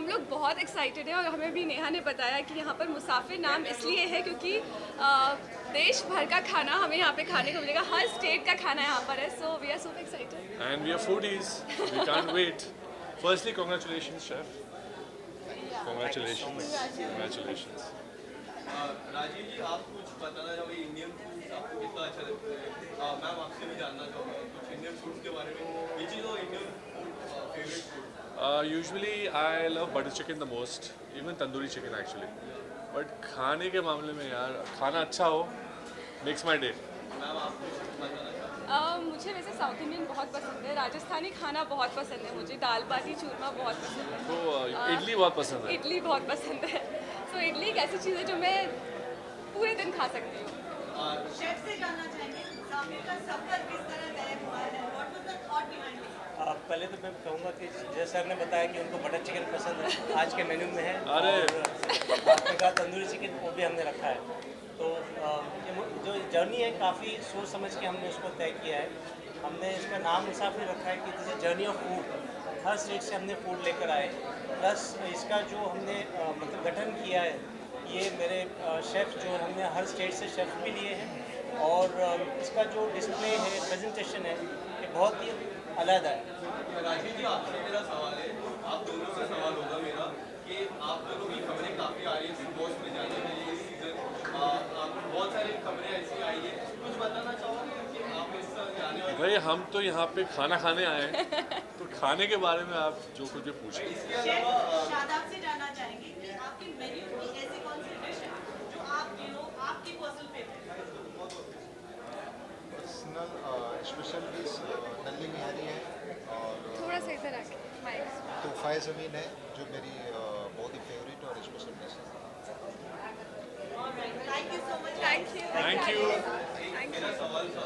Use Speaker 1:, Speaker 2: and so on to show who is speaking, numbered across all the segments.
Speaker 1: हम लोग बहुत एक्साइटेड हैं और हमें भी नेहा ने बताया कि यहाँ पर मुसाफिर नाम इसलिए है क्योंकि देश भर का खाना हमें यहाँ पे खाने को मिलेगा, हर स्टेट का खाना यहाँ पर है, so we are so excited.
Speaker 2: And we are foodies. We can't wait. Firstly, congratulations, chef. Congratulations. Congratulations.
Speaker 3: Rajiv ji, आप कुछ बताना चाहोगे इंडियन फूड्स आपको कितना अच्छा लगता है? मैम आपसे भी जानना चाहूँगा कुछ इंडियन फूड्स के बारे में, which is your Indian food favourite food?
Speaker 2: Usually, I love butter chicken the most. Even tandoori chicken actually. But खाने के मामले में यार खाना अच्छा हो makes my day.
Speaker 3: मैम आप कुछ बताना चाहोगे?
Speaker 1: मुझे वैसे साउथ इंडियन बहुत पसंद है, राजस्थानी खाना बहुत पसंद है, मुझे दाल बाटी चूरमा बहुत पसंद है,
Speaker 2: तो इडली बहुत पसंद है.
Speaker 1: इडली बहुत पसंद है। सो इडली एक ऐसी चीज़ है जो मैं पूरे दिन खा सकती हूँ।
Speaker 4: शेफ से जानना चाहेंगे मुसाफिर का सफर किस तरह तय हुआ है, what was the thought behind it?
Speaker 5: पहले तो मैं कहूँगा कि जय सर ने बताया कि उनको बटर चिकन पसंद है, आज के मेन्यू में है।
Speaker 2: अरे!
Speaker 5: और आपने कहा तंदूरी चिकन, वो भी हमने रखा है। तो जो जर्नी है काफ़ी सोच समझ के हमने उसको तय किया है। हमने इसका नाम मुसाफिर रखा है कि this is journey of food. Her state से हमने फूड लेकर आए, प्लस इसका जो हमने मतलब गठन किया है, ये मेरे शेफ़ जो हमने हर स्टेट से शेफ़ भी लिए हैं, और इसका जो डिस्प्ले है, प्रेजेंटेशन है, ये बहुत ही अलग है।
Speaker 3: राजीव जी, आपसे मेरा सवाल है, आप दोनों से सवाल होगा मेरा कि आप दोनों की खबरें काफ़ी आ रही है बिग बॉस में जाने के लिए इस सीज़न। बहुत सारी खबरें ऐसी आई है, कुछ बताना चाहोगे कि आप इस जाने वाले?
Speaker 2: भाई हम तो यहाँ पे खाना खाने आए हैं, तो खाने के बारे में आप जो कुछ भी पूछें.
Speaker 3: इसके
Speaker 4: शेफ
Speaker 3: अलावा
Speaker 4: शादाब से जानना चाहेंगे कि आपके मेन्यू में ऐसी कौन सी डिश है जो आप आपकी पर्सनल फेवरेट है?
Speaker 6: पर्सनल स्पेशल डिश नल्ली निहारी है, और
Speaker 1: थोड़ा सा इधर आके माइक।
Speaker 6: तोहफाए ज़मीन है जो मेरी बहुत ही फेवरेट और स्पेशल डिश है।
Speaker 4: Thank you so much.
Speaker 1: Thank you.
Speaker 2: Thank you.
Speaker 3: मेरा सवाल था,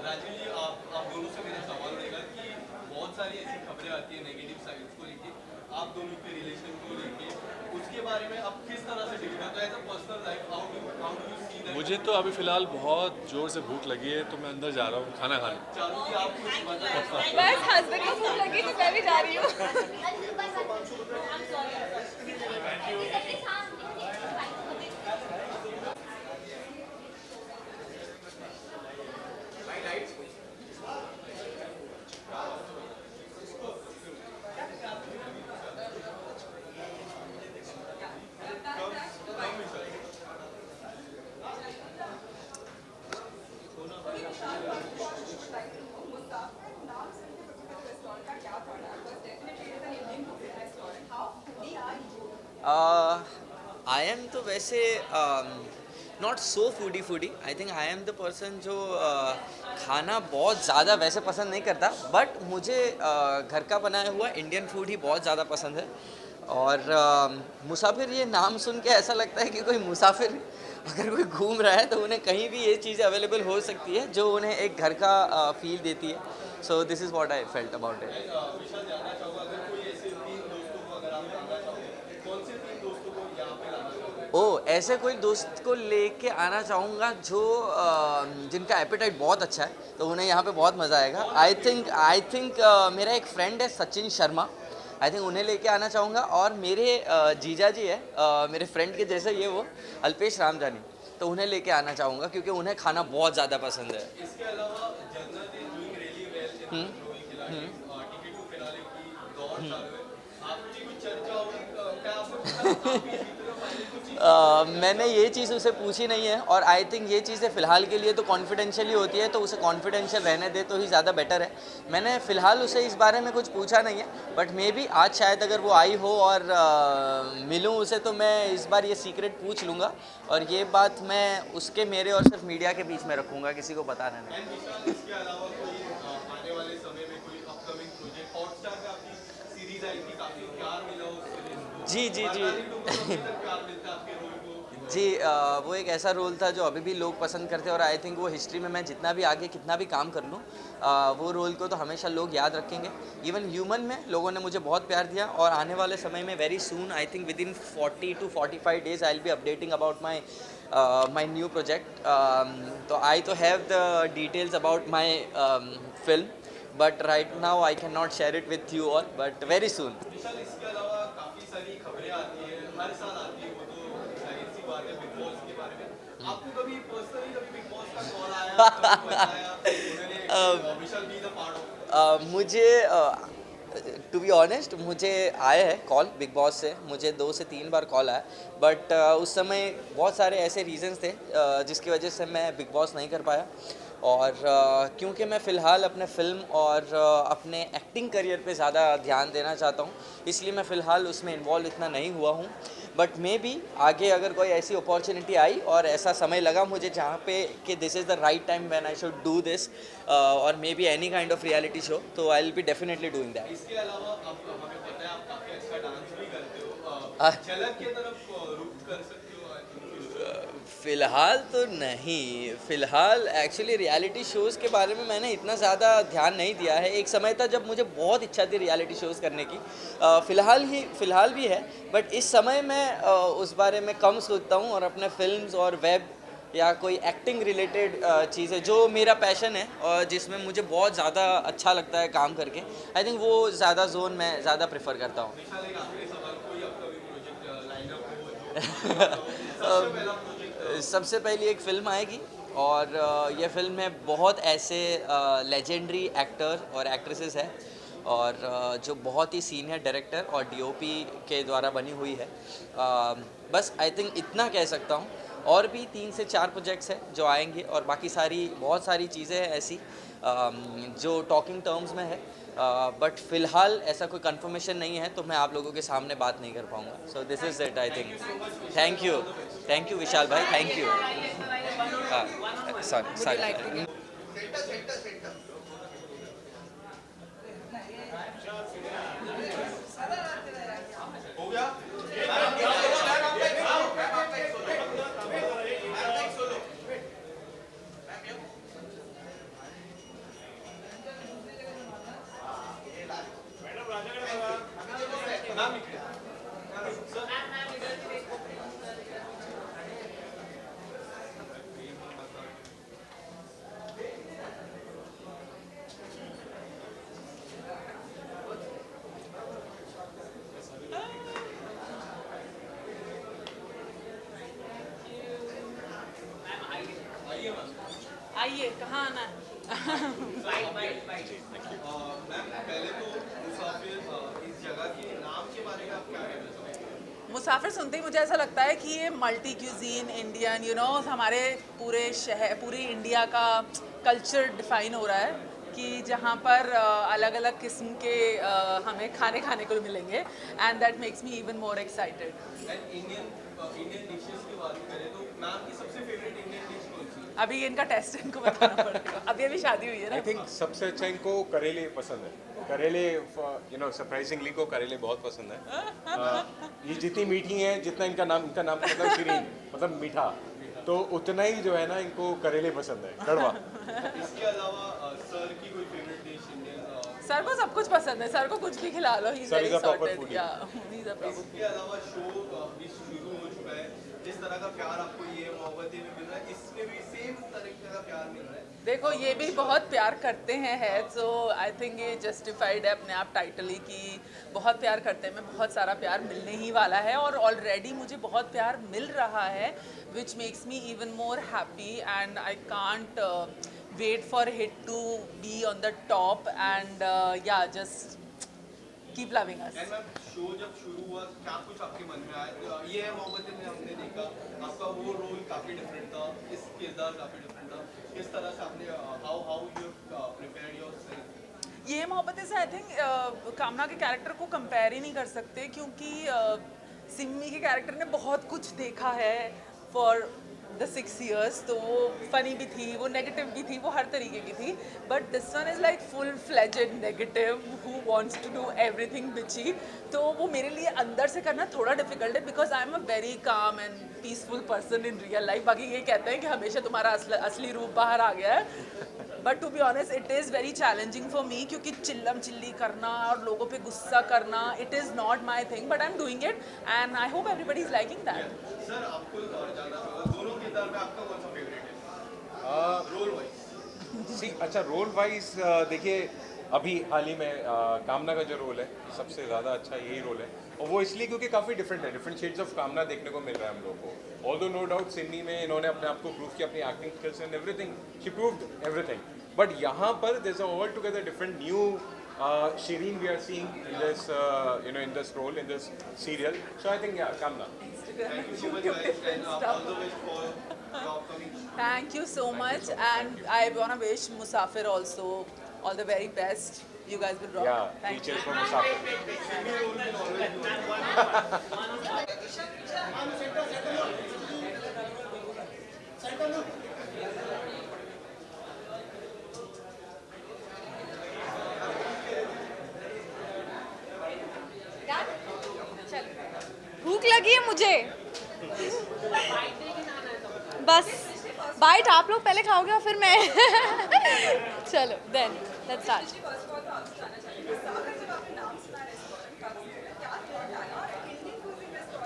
Speaker 3: राजीव जी, आप दोनों से मेरा सवाल रहेगा कि बहुत सारी ऐसी खबरें आती है नेगेटिव साइड्स को लेके, आप दोनों के रिलेशन को लेके, उसके बारे में आप किस तरह से डील करते हो as a personal life? How do you see that?
Speaker 2: मुझे तो अभी फ़िलहाल बहुत ज़ोर से भूख लगी है, तो मैं अंदर जा रहा हूँ खाना खाने.
Speaker 3: चारों की आप कुछ बताना
Speaker 1: बस हस्बैंड को भूख लगी तो मैं भी जा रही हूँ।
Speaker 7: आई एम तो वैसे not so foodie. I think I am the person जो खाना बहुत ज़्यादा वैसे पसंद नहीं करता, बट मुझे घर का बनाया हुआ इंडियन फूड ही बहुत ज़्यादा पसंद है। और मुसाफिर ये नाम सुन के ऐसा लगता है कि कोई मुसाफिर अगर कोई घूम रहा है तो उन्हें कहीं भी ये चीज़ अवेलेबल हो सकती है जो उन्हें एक घर का फील देती है। So this is what I felt about it.
Speaker 3: Vishal, जानना चाहूँगा अगर कोई ऐसे 3 दोस्तों को अगर आप लाना चाहोगे, कौन से 3 दोस्तों को यहाँ पे लाना चाहोगे?
Speaker 7: ओ, ऐसे कोई दोस्त को लेके आना चाहूँगा जो जिनका एपेटाइट बहुत अच्छा है, तो उन्हें यहाँ पे बहुत मज़ा आएगा। आई थिंक मेरा एक फ्रेंड है सचिन शर्मा, आई थिंक उन्हें लेके आना चाहूँगा। और मेरे जीजा जी है मेरे फ्रेंड के जैसे ये वो अल्पेश रामजानी, तो उन्हें लेके आना चाहूँगा क्योंकि उन्हें खाना बहुत ज़्यादा पसंद है।
Speaker 3: इसके अलावा जन्नत is doing really well in growing खिलाड़ी, टिकट टू फिनाले की दौड़ चालू है, आपकी कुछ चर्चा होगी? क्या आपको पता आप भी जीत रहे हो फाइनल कुछ?
Speaker 7: मैंने ये चीज़ उसे पूछी नहीं है, और आई थिंक ये चीज़ें फ़िलहाल के लिए तो कॉन्फिडेंशियल ही होती है, तो उसे कॉन्फिडेंशियल रहने दे तो ही ज़्यादा बेटर है। मैंने फ़िलहाल उसे इस बारे में कुछ पूछा नहीं है, बट मे बी आज शायद अगर वो आई हो और मिलूँ उसे, तो मैं इस बार ये सीक्रेट पूछ लूँगा, और ये बात मैं उसके मेरे और सिर्फ मीडिया के बीच में रखूँगा, किसी को पता नहीं।
Speaker 3: एंड विशाल, इसके अलावा कोई आने वाले समय में कोई अपकमिंग प्रोजेक्ट? हॉटस्टार पे आपकी सीरीज आई थी, काफ़ी प्यार मिला उस सीरीज को।
Speaker 7: जी जी जी
Speaker 3: प्यार मिलता है आपके रोल को?
Speaker 7: जी, वो एक ऐसा रोल था जो अभी भी लोग पसंद करते हैं, और आई थिंक वो हिस्ट्री में मैं जितना भी आगे कितना भी काम कर लूँ, वो रोल को तो हमेशा लोग याद रखेंगे। इवन ह्यूमन में लोगों ने मुझे बहुत प्यार दिया, और आने वाले समय में very soon, I think within 40 to 45 days I will be updating about my new project. तो I do have the details about my film, but right now I can not share it with you all, but very soon.
Speaker 3: Vishal, इसके अलावा काफ़ी सारी खबरें आती है, हर साल आती है, वो तो जाहिर सी बात है बिग बॉस के बारे में। आपको कभी पर्सनली कभी बिग बॉस का कॉल आया, कभी बताया, उन्होंने विशाल बी द पार्ट ऑफ?
Speaker 7: मुझे टू बी ऑनेस्ट मुझे आया है कॉल बिग बॉस से, मुझे 2 से 3 बार कॉल आया, बट उस समय बहुत सारे ऐसे रीजंस थे जिसकी वजह से मैं बिग बॉस नहीं कर पाया। और क्योंकि मैं फ़िलहाल अपने फ़िल्म और अपने एक्टिंग करियर पे ज़्यादा ध्यान देना चाहता हूँ, इसलिए मैं फ़िलहाल उसमें इन्वॉल्व इतना नहीं हुआ हूँ। बट मे बी आगे अगर कोई ऐसी अपॉर्चुनिटी आई और ऐसा समय लगा मुझे जहाँ पे कि this is the right time when I should do this, और maybe any kind of reality show, तो I will be definitely doing that.
Speaker 3: इसके अलावा आप हमें पता है आप काफी अच्छा डांस भी करते हो, झलक की तरफ रुख कर सकते हो
Speaker 7: फ़िलहाल तो नहीं, फ़िलहाल एक्चुअली रियलिटी शोज़ के बारे में मैंने इतना ज़्यादा ध्यान नहीं दिया है। एक समय था जब मुझे बहुत इच्छा थी रियलिटी शोज़ करने की, फ़िलहाल भी है, बट इस समय मैं उस बारे में कम सोचता हूँ और अपने फ़िल्म्स और वेब या कोई एक्टिंग रिलेटेड चीज़ें जो मेरा पैशन है और जिसमें मुझे बहुत ज़्यादा अच्छा लगता है काम करके, आई थिंक वो ज़्यादा जोन मैं ज़्यादा प्रेफर करता हूँ।
Speaker 3: विशाल, एक आखिरी सवाल, कोई अपकमिंग प्रोजेक्ट लाइनअप हो जो सबसे पहला प्रोजेक्ट?
Speaker 7: सबसे पहली एक फ़िल्म आएगी और ये फ़िल्म में बहुत ऐसे लेजेंडरी एक्टर और एक्ट्रेसेस हैं और जो बहुत ही सीनियर डायरेक्टर और डीओपी के द्वारा बनी हुई है। बस आई थिंक इतना कह सकता हूँ। और भी 3 से 4 प्रोजेक्ट्स हैं जो आएंगे और बाकी बहुत सारी चीज़ें हैं ऐसी जो टॉकिंग टर्म्स में है, बट फ़िलहाल ऐसा कोई कंफर्मेशन नहीं है तो मैं आप लोगों के सामने बात नहीं कर पाऊँगा। So this is it I think. Thank you Vishal भाई, थैंक यू। सॉरी
Speaker 3: हो गया? मैम इकडे.
Speaker 4: आइए, कहाँ आना है?
Speaker 3: मैम पहले तो मुसाफिर इस जगह के नाम के बारे में आप क्या कहना चाहेंगे?
Speaker 4: मुसाफिर सुनते ही मुझे ऐसा लगता है कि ये मल्टी क्यूजीन इंडियन हमारे पूरे इंडिया का कल्चर डिफाइन हो रहा है कि जहाँ पर अलग अलग किस्म के हमें खाने को मिलेंगे, and that makes me even more excited.
Speaker 3: And Indian dishes की बात करें तो मैम की सबसे फेवरेट इंडियन डिश कौन सी है?
Speaker 4: अभी इनका टेस्ट इनको बताना पड़ेगा, अभी शादी हुई है
Speaker 8: आई
Speaker 4: ना।
Speaker 8: थिंक सबसे अच्छा इनको करेले पसंद है। करेले सरप्राइजिंगली को करेले बहुत पसंद है। ये जितनी मीठी हैं, जितना इनका नाम मतलब शीरीन मतलब मीठा, तो उतना ही जो है ना इनको करेले पसंद है, कड़वा।
Speaker 3: इसके अलावा सर की कोई फेवरेट डिश इंडियन?
Speaker 4: सर को सब कुछ पसंद है, सर को कुछ भी खिला लो, he is
Speaker 8: Sir
Speaker 4: very
Speaker 8: is a proper
Speaker 4: sorted.
Speaker 8: foodie.
Speaker 4: या ही इज अ प्रॉपर।
Speaker 3: इसके अलावा शो भी शुरू हो चुका है, जिस तरह का प्यार आपको ये मोहब्बतें में मिल रहा है, इसमें भी सेम तरीके का प्यार मिल रहा है।
Speaker 4: देखो ये भी बहुत प्यार करते हैं, सो आई थिंक ये जस्टिफाइड है अपने आप टाइटल ही कि बहुत प्यार करते हैं। मैं बहुत सारा प्यार मिलने ही वाला है और ऑलरेडी मुझे बहुत प्यार मिल रहा है, which makes me even more happy and I can't wait for hit to be on the top and yeah just keep loving us.
Speaker 3: And ma'am show जब शुरू हुआ क्या कुछ आपके मन में आया? ये है मोहब्बतें में हमने देखा आपका वो रोल काफ़ी डिफरेंट था, इस किरदार काफ़ी डिफरेंट था, किस तरह से आपने हाउ यू प्रिपेयर्ड योरसेल्फ?
Speaker 4: ये मोहब्बतें से आई थिंक कामना के कैरेक्टर को कंपेयर ही नहीं कर सकते, क्योंकि सिमी के कैरेक्टर ने बहुत कुछ देखा है फॉर द 6 years, तो वो फनी भी थी, वो नेगेटिव भी थी, वो हर तरीके की थी, but this one is like full fledged negative who wants to do everything bitchy. तो वो मेरे लिए अंदर से करना थोड़ा डिफिकल्ट है, because I am a very calm and peaceful person in real life. बाकी ये कहते हैं कि हमेशा तुम्हारा असली रूप बाहर आ गया है, but to be honest it is very challenging for me, क्योंकि चिल्लम चिल्ली करना और लोगों पे गुस्सा करना, it is not my thing, but I am doing it and I hope everybody is liking that.
Speaker 3: Sir आपको जानना चाहूँगा दोनों किरदार में आपका कौन सा फेवरेट है रोल वाइज?
Speaker 8: अच्छा रोल वाइज देखिए अभी हाल ही में कामना का जो रोल है सबसे ज़्यादा अच्छा यही रोल है, और वो इसलिए क्योंकि काफ़ी डिफरेंट है, डिफरेंट शेड्स ऑफ कामना देखने को मिल रहा है हम लोग को। ऑल्दो नो डाउट सिन्नी में इन्होंने अपने आप को प्रूव किया, अपनी acting skills and everything, she proved everything, but यहाँ पर there is a altogether different new Shireen we are seeing in this in this role, in this serial. So I think Kamna.
Speaker 3: Thank you so much guys, and all the best for the upcoming.
Speaker 4: Thank you so much, and I wanna wish Musafir also all the very best. You guys will rock.
Speaker 8: Yeah,
Speaker 4: Thank you.
Speaker 8: teachers from Musafir.
Speaker 1: भूख लगी है मुझे। बस bite आप लोग पहले खाओगे और फिर मैं चलो then let's start.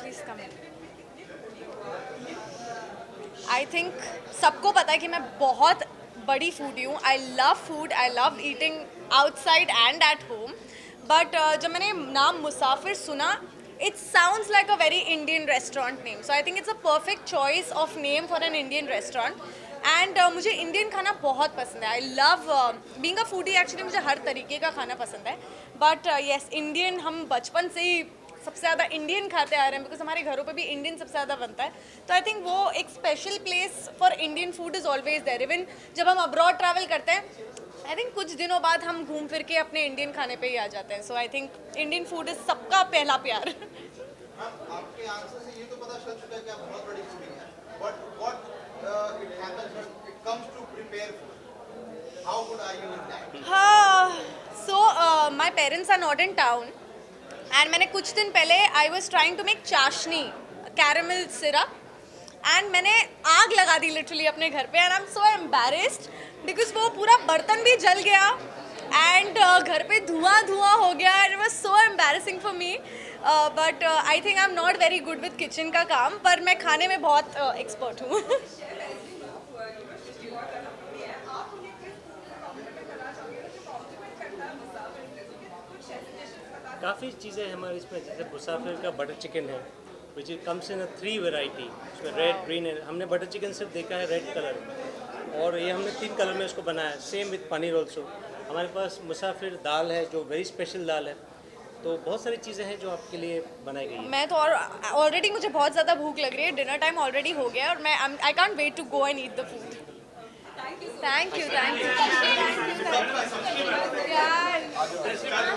Speaker 1: Please come. I think सबको पता है कि मैं बहुत बड़ी फूडी हूँ। I love food, I love eating outside and at home, but जब मैंने नाम मुसाफिर सुना, it sounds like a very Indian restaurant name, so I think it's a perfect choice of name for an Indian restaurant. And मुझे Indian खाना बहुत पसंद है। I love being a foodie, actually मुझे हर तरीके का खाना पसंद है, बट येस इंडियन हम बचपन से ही सबसे ज़्यादा इंडियन खाते आ रहे हैं, बिकॉज हमारे घरों पे भी इंडियन सबसे ज़्यादा बनता है। तो आई थिंक वो एक special place for Indian food is always there. Even जब हम अब्रॉड ट्रैवल करते हैं, आई थिंक कुछ दिनों बाद हम घूम फिर के अपने इंडियन खाने पे ही आ जाते हैं। So I think Indian food is सबका पहला प्यार।
Speaker 6: आपके आंसर से ये तो पता चल चुका है कि आप बहुत बड़ी फूडी हैं, but what it happens when it comes to prepare food, how good are you in that?
Speaker 1: हाँ, so my parents are not in town, and मैंने कुछ दिन पहले I was trying to make chashni, caramel syrup, and मैंने आग लगा दी literally अपने घर पे, and I am so embarrassed because वो पूरा बर्तन भी जल गया एंड घर पे धुआं हो गया। It was so embarrassing for me, but I think I am not very good with kitchen का काम, पर मैं खाने में बहुत एक्सपर्ट हूँ।
Speaker 5: काफ़ी चीज़ें हमारे इसमें, जैसे मुसाफिर का बटर चिकन है, विच कम्स इन 3 वेराइटी, उसमें रेड, ग्रीन है। हमने बटर चिकन सिर्फ देखा है रेड कलर में, और ये हमने 3 कलर में इसको बनाया है। Same with paneer also. हमारे पास मुसाफिर दाल है जो वेरी स्पेशल दाल है। तो बहुत सारी चीज़ें हैं जो आपके लिए बनाई गई है।
Speaker 1: मैं तो ऑलरेडी मुझे बहुत ज़्यादा भूख लग रही है, डिनर टाइम ऑलरेडी हो गया और मैं I can't wait to go and eat the food. Thank you.